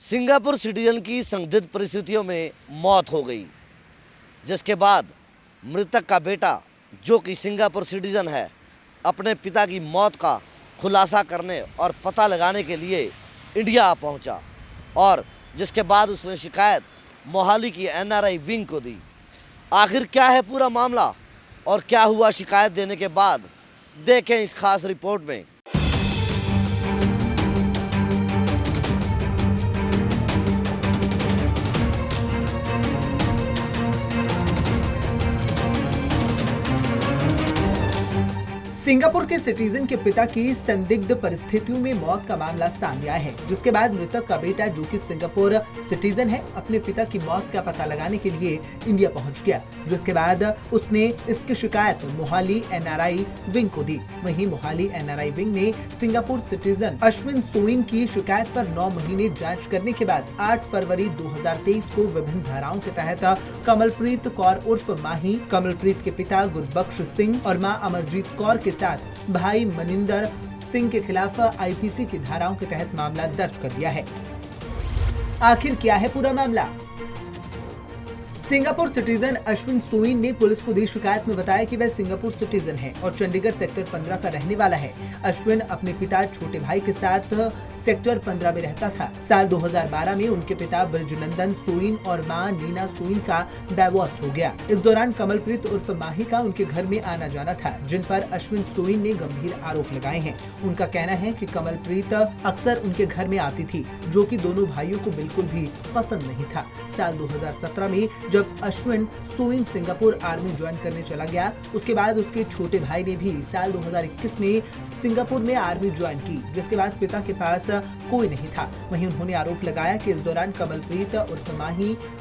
Singapore citizen की संदिग्ध परिस्थितियों में मौत हो गई, जिसके बाद मृतक का बेटा जो कि सिंगापुर सिटीजन है अपने पिता की मौत का खुलासा करने और पता लगाने के लिए इंडिया आ पहुंचा और जिसके बाद उसने शिकायत मोहाली की एनआरआई विंग को दी। आखिर क्या है पूरा मामला और क्या हुआ शिकायत देने के बाद, देखें इस खास रिपोर्ट में। सिंगापुर के सिटीजन के पिता की संदिग्ध परिस्थितियों में मौत का मामला सामने आया है, जिसके बाद मृतक का बेटा जो कि सिंगापुर सिटीजन है अपने पिता की मौत का पता लगाने के लिए इंडिया पहुंच गया, जिसके बाद उसने इसकी शिकायत मोहाली एनआरआई विंग को दी। वहीं मोहाली एनआरआई विंग ने सिंगापुर सिटीजन अश्विन सोइन की शिकायत पर 9 महीने जाँच करने के बाद 8 फरवरी 2023 को विभिन्न धाराओं के तहत कमलप्रीत कौर उर्फ माही, कमलप्रीत के पिता गुरबख्श सिंह और मां अमरजीत कौर के साथ भाई मनिंदर सिंह के खिलाफ आईपीसी की धाराओं के तहत मामला दर्ज कर दिया है। आखिर क्या है पूरा मामला? सिंगापुर सिटीजन अश्विन सोइन ने पुलिस को दी शिकायत में बताया कि वह सिंगापुर सिटीजन है और चंडीगढ़ सेक्टर 15 का रहने वाला है। अश्विन अपने पिता छोटे भाई के साथ सेक्टर 15 में रहता था। साल 2012 में उनके पिता ब्रजनंदन सोइन और मां नीना सोइन का डाइवोर्स हो गया। इस दौरान कमलप्रीत उर्फ माही का उनके घर में आना जाना था, जिन पर अश्विन सोइन ने गंभीर आरोप लगाए हैं। उनका कहना है कि कमलप्रीत अक्सर उनके घर में आती थी, जो कि दोनों भाइयों को बिल्कुल भी पसंद नहीं था। साल 2017 में जब Ashwin Soin Singapore army join करने चला गया, उसके बाद उसके छोटे भाई ने भी साल 2021 में सिंगापुर में आर्मी ज्वाइन की, जिसके बाद पिता के पास कोई नहीं था। वहीं उन्होंने आरोप लगाया कि इस दौरान कमलप्रीत उर्फ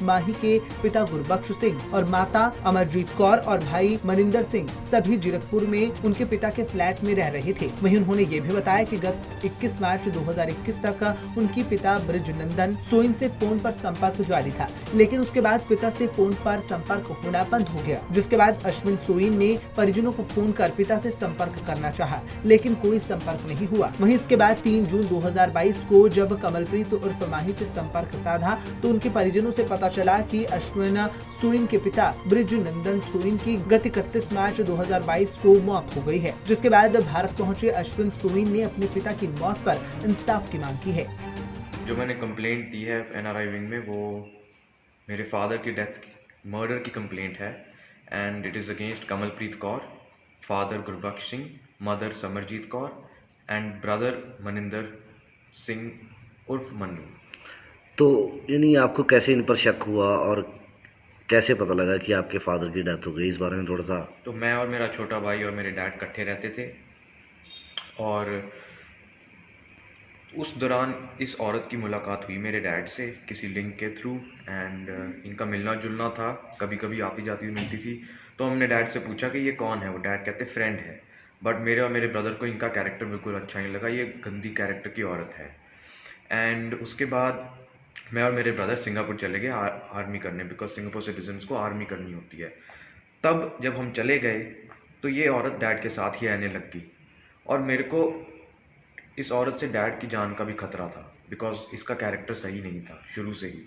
माही के पिता गुरबख्श सिंह और माता अमरजीत कौर और भाई मनिंदर सिंह सभी जीरकपुर में उनके पिता के फ्लैट में रह रहे थे। वहीं उन्होंने ये भी बताया कि गत 21 मार्च 2021 तक उनके पिता ब्रजनंदन सोइन से फोन पर संपर्क जारी था, लेकिन उसके बाद पिता से फोन पर संपर्क होना बंद हो गया, जिसके बाद अश्विन सोइन ने परिजनों को फोन कर पिता से संपर्क करना चाहा, लेकिन कोई संपर्क नहीं हुआ। वहीं इसके बाद 3 जून 2022 को जब कमलप्रीत उर्फ माही से संपर्क साधा तो उनके परिजनों से पता चला कि अश्विन सोइन के पिता ब्रजनंदन सोइन की गत 31 मार्च 2022 को मौत हो गई है, जिसके बाद भारत पहुंचे अश्विन सोइन ने अपने पिता की मौत पर इंसाफ की मांग की है। जो मैंने कंप्लेंट दी है एनआरआई विंग में, वो मेरे फादर की डेथ मर्डर की कंप्लेंट है and it is against Kamalpreet Kaur, father Gurbaksh Singh, mother Samarjeet Kaur and brother Maninder Singh उर्फ मन्नू। तो यानी आपको कैसे इन पर शक हुआ और कैसे पता लगा कि आपके फादर की डेथ हो गई, इस बारे में थोड़ा सा। तो मैं और मेरा छोटा भाई और मेरे डैड इकट्ठे रहते थे और उस दौरान इस औरत की मुलाकात हुई मेरे डैड से किसी लिंक के थ्रू एंड इनका मिलना जुलना था, कभी कभी आती जाती हुई मिलती थी। तो हमने डैड से पूछा कि ये कौन है, वो डैड कहते फ्रेंड है, बट मेरे और मेरे ब्रदर को इनका कैरेक्टर बिल्कुल अच्छा नहीं लगा, ये गंदी कैरेक्टर की औरत है। एंड उसके बाद मैं और मेरे ब्रदर सिंगापुर चले गए आर्मी करने, बिकॉज सिंगापुर सिटीजन्स को आर्मी करनी होती है। तब जब हम चले गए तो ये औरत डैड के साथ ही रहने लग गई और मेरे को इस औरत से डैड की जान का भी खतरा था, बिकॉज इसका कैरेक्टर सही नहीं था शुरू से ही।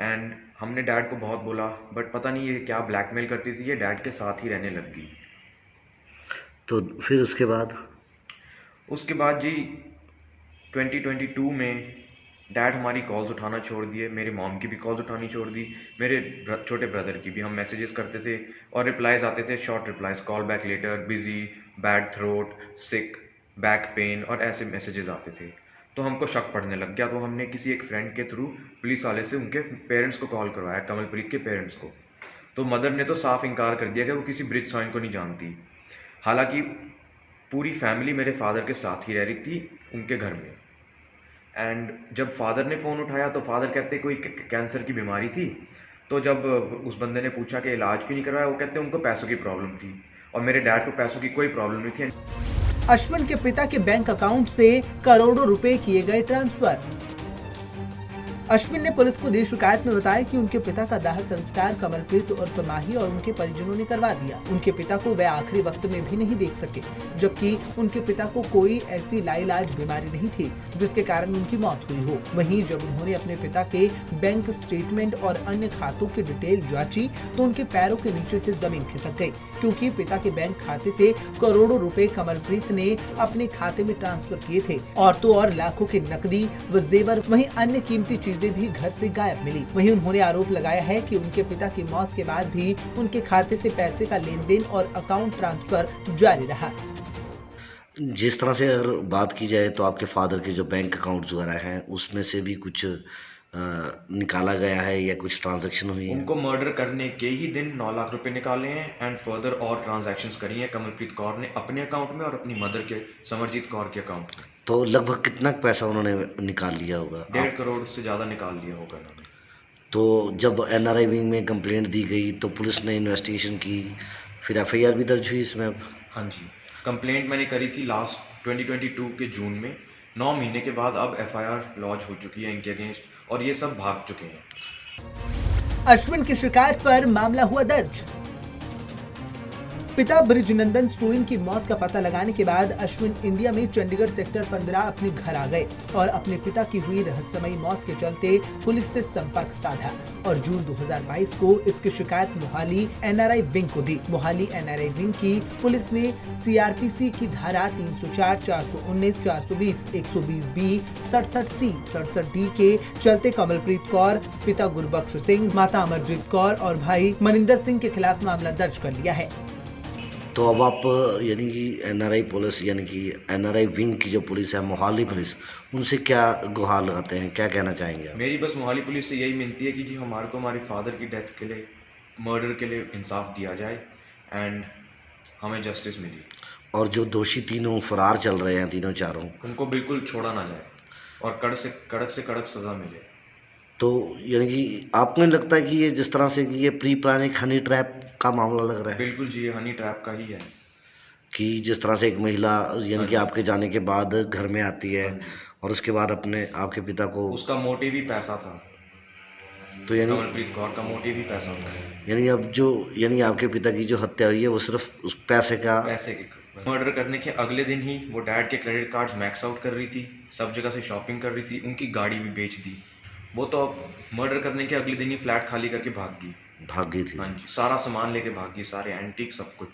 एंड हमने डैड को बहुत बोला, बट पता नहीं ये क्या ब्लैकमेल करती थी, ये डैड के साथ ही रहने लग गई। तो फिर उसके बाद जी 2022 में डैड हमारी कॉल्स उठाना छोड़ दिए, मेरे मॉम की भी कॉल्स उठानी छोड़ दी, मेरे छोटे ब्रदर की भी। हम मैसेजेस करते थे और रिप्लाइज आते थे, short replies, call back later, busy, bad throat, sick, back pain और ऐसे मैसेजेस आते थे। तो हमको शक पड़ने लग गया, तो हमने किसी एक फ्रेंड के थ्रू पुलिस वाले से उनके पेरेंट्स को कॉल करवाया, कमलप्रीत के पेरेंट्स को। तो मदर ने तो साफ इनकार कर दिया कि वो किसी ब्रिज सोइन को नहीं जानती। हालांकि पूरी फैमिली मेरे फादर के साथ ही रह रही थी उनके घर में। एंड जब फादर ने फ़ोन उठाया तो फादर कहते कोई कैंसर की बीमारी थी। तो जब उस बंदे ने पूछा कि इलाज क्यों नहीं करवाया, वो कहते उनको पैसों की प्रॉब्लम थी और मेरे डैड को पैसों की कोई प्रॉब्लम नहीं थी। अश्विन के पिता के बैंक अकाउंट से करोड़ों रुपए किए गए ट्रांसफर। अश्विन ने पुलिस को दी शिकायत में बताया कि उनके पिता का दाह संस्कार कमलप्रीत उर्फ माही और उनके परिजनों ने करवा दिया। उनके पिता को वे आखिरी वक्त में भी नहीं देख सके, जबकि उनके पिता को कोई ऐसी लाइलाज बीमारी नहीं थी जिसके कारण उनकी मौत हुई हो। वहीं जब उन्होंने अपने पिता के बैंक स्टेटमेंट और अन्य खातों की डिटेल जांची तो उनके पैरों के नीचे से जमीन खिसक गई, क्योंकि पिता के बैंक खाते से करोड़ों रुपए कमलप्रीत ने अपने खाते में ट्रांसफर किए थे और तो और लाखों की नकदी व जेवर वहीं अन्य कीमती चीजें भी घर से गायब मिली। वहीं उन्होंने आरोप लगाया है कि उनके पिता की मौत के बाद भी उनके खाते से पैसे का लेन देन और अकाउंट ट्रांसफर जारी रहा। जिस तरह से अगर बात की जाए तो आपके फादर के जो बैंक अकाउंट वगैरह हैं उसमें से भी कुछ निकाला गया है या कुछ ट्रांजैक्शन हुई है? उनको मर्डर करने के ही दिन 9 लाख रुपए निकाले हैं एंड फर्दर और ट्रांजैक्शंस करी हैं कमलप्रीत कौर ने अपने अकाउंट में और अपनी मदर के समरजीत कौर के अकाउंट में। तो लगभग कितना पैसा उन्होंने निकाल लिया होगा? 1.5 करोड़ से ज़्यादा निकाल लिया होगा उन्होंने। तो जब एनआरआई विंग में कंप्लेंट दी गई तो पुलिस ने इन्वेस्टिगेशन की, फिर एफआईआर भी दर्ज हुई इसमें? अब हाँ जी, कंप्लेंट मैंने करी थी लास्ट 2022 के जून में। 9 महीने के बाद अब एफआईआर लॉन्च हो चुकी है इनके अगेंस्ट और ये सब भाग चुके हैं। अश्विन की शिकायत पर मामला हुआ दर्ज। पिता ब्रिजनंदन सोइन की मौत का पता लगाने के बाद अश्विन इंडिया में चंडीगढ़ सेक्टर 15 अपने घर आ गए और अपने पिता की हुई रहस्यमयी मौत के चलते पुलिस से संपर्क साधा और जून 2022 को इसकी शिकायत मोहाली एनआरआई विंग को दी। मोहाली एनआरआई विंग की पुलिस ने सीआरपीसी की धारा 304, 419, 420, 120B, 67C, 67D के चलते कमलप्रीत कौर, पिता गुरबख्श सिंह, माता अमरजीत कौर और भाई मनिंदर सिंह के खिलाफ मामला दर्ज कर लिया है। तो अब आप यानी कि एनआरआई पुलिस यानी कि एनआरआई विंग की जो पुलिस है मोहाली पुलिस, उनसे क्या गुहार लगाते हैं, क्या कहना चाहेंगे आप? मेरी बस मोहाली पुलिस से यही विनती है कि जी हमारे को हमारे फादर की डेथ के लिए, मर्डर के लिए इंसाफ दिया जाए एंड हमें जस्टिस मिली। और जो दोषी तीनों फरार चल रहे हैं, तीनों चारों, उनको बिल्कुल छोड़ा ना जाए और कड़क से कड़क सज़ा मिले। तो यानी कि आपको नहीं लगता है कि ये जिस तरह से कि ये प्री प्लानिंग हनी ट्रैप का मामला लग रहा है? बिल्कुल जी, ये हनी ट्रैप का ही है कि जिस तरह से एक महिला यानी कि आपके जाने के बाद घर में आती है और उसके बाद अपने आपके पिता को, उसका मोटिव ही पैसा था। तो यानी कमलप्रीत कौर का मोटिव ही पैसा था। यानी अब जो यानी आपके पिता की जो हत्या हुई है वो सिर्फ उस पैसे के मर्डर करने के अगले दिन ही वो डैड के क्रेडिट कार्ड्स मैक्स आउट कर रही थी, सब जगह से शॉपिंग कर रही थी, उनकी गाड़ी भी बेच दी। वो तो अब मर्डर करने के अगले दिन ही फ्लैट खाली करके भाग गई थी। हाँ जी, सारा सामान लेके भाग गई, सारे एंटीक सब कुछ।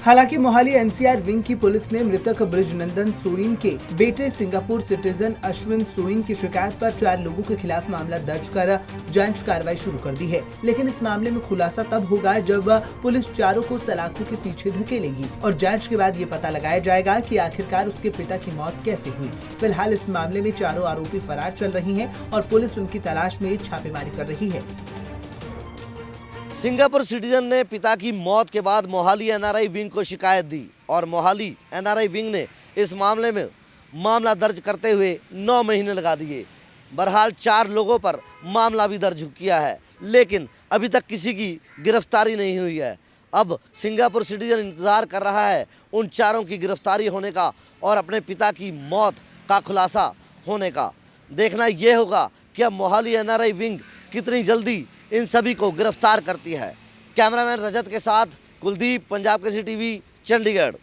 हालांकि मोहाली एनसीआर विंग की पुलिस ने मृतक ब्रिजनंदन सोइन के बेटे सिंगापुर सिटीजन अश्विन सोइन की शिकायत पर 4 लोगों के खिलाफ मामला दर्ज कर जांच कार्रवाई शुरू कर दी है। लेकिन इस मामले में खुलासा तब होगा जब पुलिस चारों को सलाखों के पीछे धकेलेगी और जांच के बाद ये पता लगाया जाएगा कि आखिरकार उसके पिता की मौत कैसे हुई। फिलहाल इस मामले में चारों आरोपी फरार चल रही हैं और पुलिस उनकी तलाश में छापेमारी कर रही है। सिंगापुर सिटीजन ने पिता की मौत के बाद मोहाली एनआरआई विंग को शिकायत दी और मोहाली एनआरआई विंग ने इस मामले में मामला दर्ज करते हुए 9 महीने लगा दिए। बहरहाल 4 लोगों पर मामला भी दर्ज किया है, लेकिन अभी तक किसी की गिरफ्तारी नहीं हुई है। अब सिंगापुर सिटीजन इंतज़ार कर रहा है उन चारों की गिरफ्तारी होने का और अपने पिता की मौत का खुलासा होने का। देखना ये होगा कि अब मोहाली एनआरआई विंग कितनी जल्दी इन सभी को गिरफ्तार करती है। कैमरामैन रजत के साथ कुलदीप, पंजाब केसरी टीवी, चंडीगढ़।